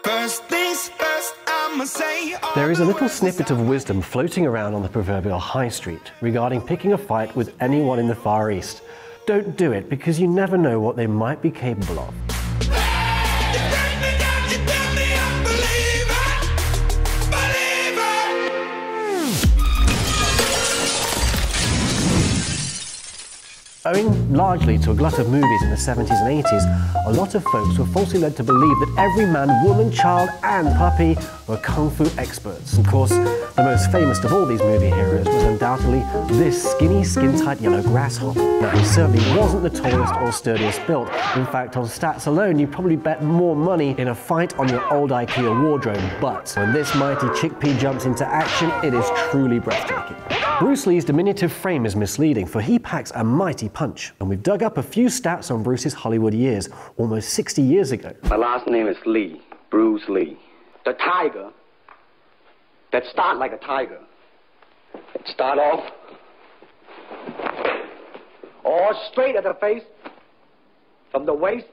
First things first, I'ma say. There is a little snippet of wisdom floating around on the proverbial high street regarding picking a fight with anyone in the Far East. Don't do it, because you never know what they might be capable of. Owing largely to a glut of movies in the 70s and 80s, a lot of folks were falsely led to believe that every man, woman, child and puppy were kung fu experts. Of course, the most famous of all these movie heroes was undoubtedly this skinny, skin-tight yellow grasshopper. Now, he certainly wasn't the tallest or sturdiest built. In fact, on stats alone, you probably bet more money in a fight on your old IKEA wardrobe. But when this mighty chickpea jumps into action, it is truly breathtaking. Bruce Lee's diminutive frame is misleading, for he packs a mighty punch. And we've dug up a few stats on Bruce's Hollywood years, almost 60 years ago. My last name is Lee, Bruce Lee. The tiger that start like a tiger. It start off all straight at the face, from the waist.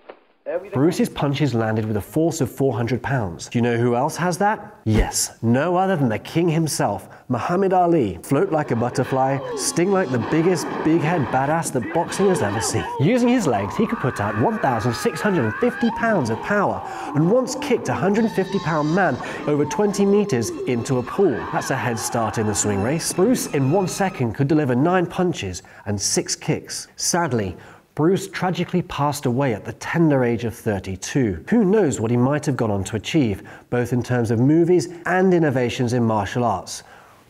Everything. Bruce's punches landed with a force of 400 pounds. Do you know who else has that? Yes, no other than the king himself, Muhammad Ali. Float like a butterfly, sting like the biggest big-head badass that boxing has ever seen. Using his legs, he could put out 1,650 pounds of power, and once kicked a 150-pound man over 20 meters into a pool. That's a head start in the swing race. Bruce, in 1 second, could deliver 9 punches and 6 kicks. Sadly, Bruce tragically passed away at the tender age of 32. Who knows what he might have gone on to achieve, both in terms of movies and innovations in martial arts.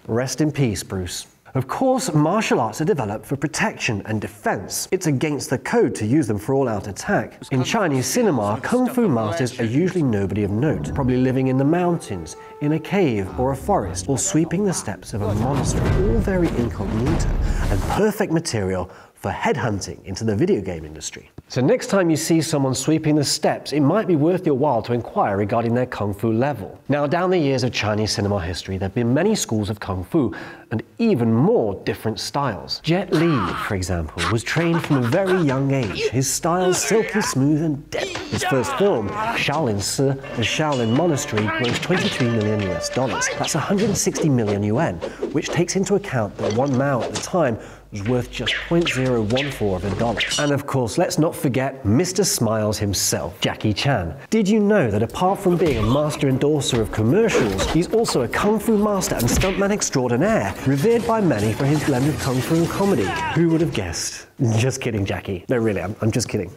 Rest in peace, Bruce. Of course, martial arts are developed for protection and defense. It's against the code to use them for all-out attack. In Chinese cinema, kung fu masters are usually nobody of note, probably living in the mountains, in a cave or a forest, or sweeping the steps of a monastery, all very incognito and perfect material for headhunting into the video game industry. So next time you see someone sweeping the steps, it might be worth your while to inquire regarding their kung fu level. Now, down the years of Chinese cinema history, there have been many schools of kung fu and even more different styles. Jet Li, for example, was trained from a very young age. His style silky smooth and deft. His first film, Shaolin Si, the Shaolin Monastery, grossed $23 million US. That's 160 million yuan, which takes into account that 1 Mao at the time was worth just 0.014 of a dollar. And of course, let's not forget Mr. Smiles himself, Jackie Chan. Did you know that apart from being a master endorser of commercials, he's also a kung fu master and stuntman extraordinaire, revered by many for his blend of kung fu and comedy? Who would have guessed? Just kidding, Jackie. No, really, I'm just kidding.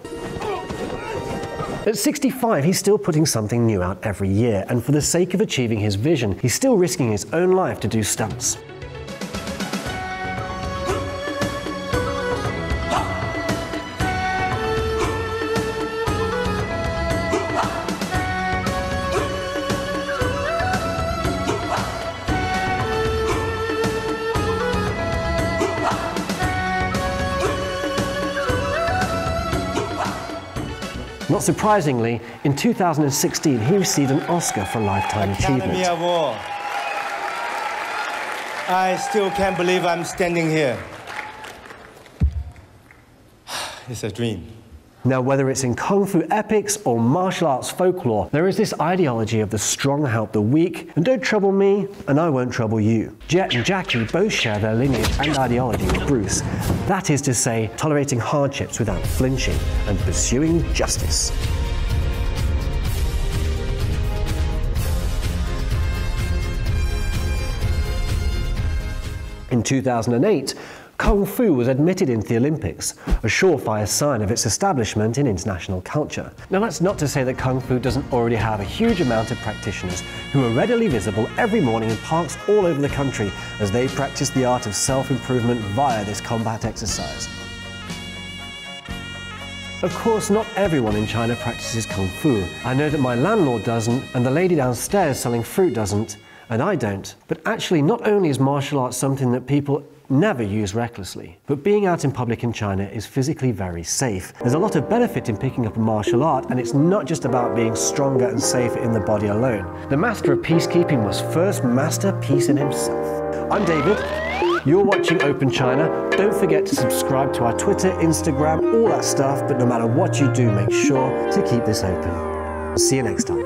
At 65, he's still putting something new out every year, and for the sake of achieving his vision, he's still risking his own life to do stunts. Not surprisingly, in 2016, he received an Oscar for Lifetime Achievement. Award. I still can't believe I'm standing here. It's a dream. Now, whether it's in kung fu epics or martial arts folklore, there is this ideology of the strong help the weak, and don't trouble me, and I won't trouble you. Jet and Jackie both share their lineage and ideology with Bruce. That is to say, tolerating hardships without flinching and pursuing justice. In 2008, Kung Fu was admitted into the Olympics, a surefire sign of its establishment in international culture. Now, that's not to say that Kung Fu doesn't already have a huge amount of practitioners who are readily visible every morning in parks all over the country as they practice the art of self-improvement via this combat exercise. Of course, not everyone in China practices Kung Fu. I know that my landlord doesn't, and the lady downstairs selling fruit doesn't, and I don't. But actually, not only is martial arts something that people never use recklessly, but being out in public in China is physically very safe. There's a lot of benefit in picking up a martial art, and it's not just about being stronger and safer in the body alone. The master of peacekeeping must first master peace in himself. I'm David. You're watching Open China. Don't forget to subscribe to our Twitter, Instagram, all that stuff, but no matter what you do, make sure to keep this open. See you next time.